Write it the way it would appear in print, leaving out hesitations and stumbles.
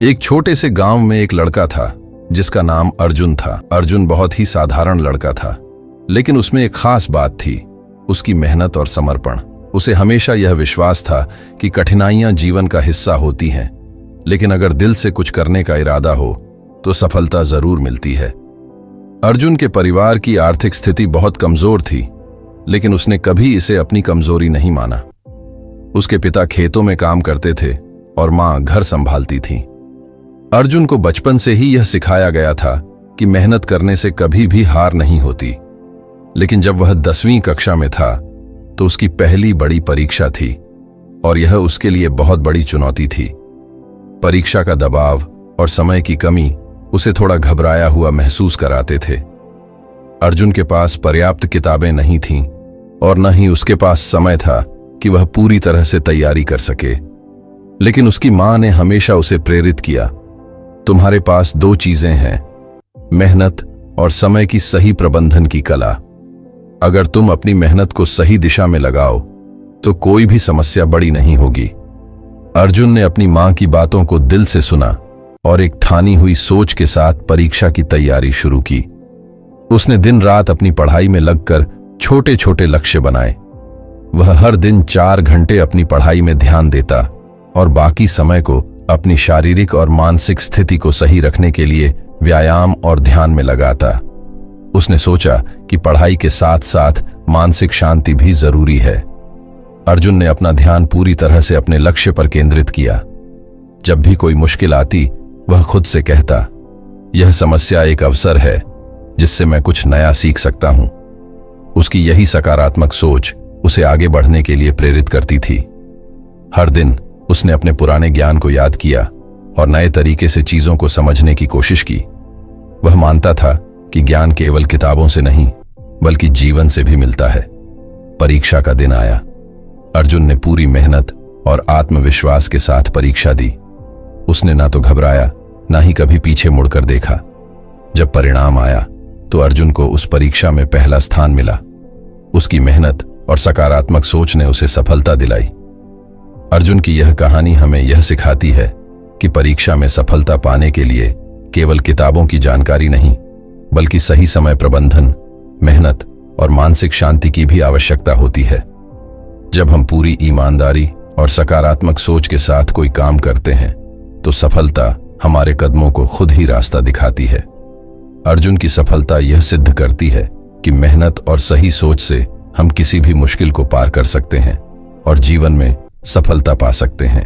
एक छोटे से गांव में एक लड़का था जिसका नाम अर्जुन था। अर्जुन बहुत ही साधारण लड़का था, लेकिन उसमें एक खास बात थी, उसकी मेहनत और समर्पण। उसे हमेशा यह विश्वास था कि कठिनाइयां जीवन का हिस्सा होती हैं, लेकिन अगर दिल से कुछ करने का इरादा हो तो सफलता जरूर मिलती है। अर्जुन के परिवार की आर्थिक स्थिति बहुत कमजोर थी, लेकिन उसने कभी इसे अपनी कमजोरी नहीं माना। उसके पिता खेतों में काम करते थे और मां घर संभालती थी। अर्जुन को बचपन से ही यह सिखाया गया था कि मेहनत करने से कभी भी हार नहीं होती। लेकिन जब वह 10वीं कक्षा में था तो उसकी पहली बड़ी परीक्षा थी और यह उसके लिए बहुत बड़ी चुनौती थी। परीक्षा का दबाव और समय की कमी उसे थोड़ा घबराया हुआ महसूस कराते थे। अर्जुन के पास पर्याप्त किताबें नहीं थीं और न ही उसके पास समय था कि वह पूरी तरह से तैयारी कर सके। लेकिन उसकी मां ने हमेशा उसे प्रेरित किया, तुम्हारे पास 2 चीजें हैं, मेहनत और समय की सही प्रबंधन की कला। अगर तुम अपनी मेहनत को सही दिशा में लगाओ तो कोई भी समस्या बड़ी नहीं होगी। अर्जुन ने अपनी मां की बातों को दिल से सुना और एक ठानी हुई सोच के साथ परीक्षा की तैयारी शुरू की। उसने दिन रात अपनी पढ़ाई में लगकर छोटे छोटे लक्ष्य बनाए। वह हर दिन 4 घंटे अपनी पढ़ाई में ध्यान देता और बाकी समय को अपनी शारीरिक और मानसिक स्थिति को सही रखने के लिए व्यायाम और ध्यान में लगाता। उसने सोचा कि पढ़ाई के साथ साथ मानसिक शांति भी जरूरी है। अर्जुन ने अपना ध्यान पूरी तरह से अपने लक्ष्य पर केंद्रित किया। जब भी कोई मुश्किल आती, वह खुद से कहता, यह समस्या एक अवसर है जिससे मैं कुछ नया सीख सकता हूं। उसकी यही सकारात्मक सोच उसे आगे बढ़ने के लिए प्रेरित करती थी। हर दिन उसने अपने पुराने ज्ञान को याद किया और नए तरीके से चीजों को समझने की कोशिश की। वह मानता था कि ज्ञान केवल किताबों से नहीं बल्कि जीवन से भी मिलता है। परीक्षा का दिन आया। अर्जुन ने पूरी मेहनत और आत्मविश्वास के साथ परीक्षा दी। उसने ना तो घबराया, ना ही कभी पीछे मुड़कर देखा। जब परिणाम आया तो अर्जुन को उस परीक्षा में पहला स्थान मिला। उसकी मेहनत और सकारात्मक सोच ने उसे सफलता दिलाई। अर्जुन की यह कहानी हमें यह सिखाती है कि परीक्षा में सफलता पाने के लिए केवल किताबों की जानकारी नहीं बल्कि सही समय प्रबंधन, मेहनत और मानसिक शांति की भी आवश्यकता होती है। जब हम पूरी ईमानदारी और सकारात्मक सोच के साथ कोई काम करते हैं तो सफलता हमारे कदमों को खुद ही रास्ता दिखाती है। अर्जुन की सफलता यह सिद्ध करती है कि मेहनत और सही सोच से हम किसी भी मुश्किल को पार कर सकते हैं और जीवन में सफलता पा सकते हैं।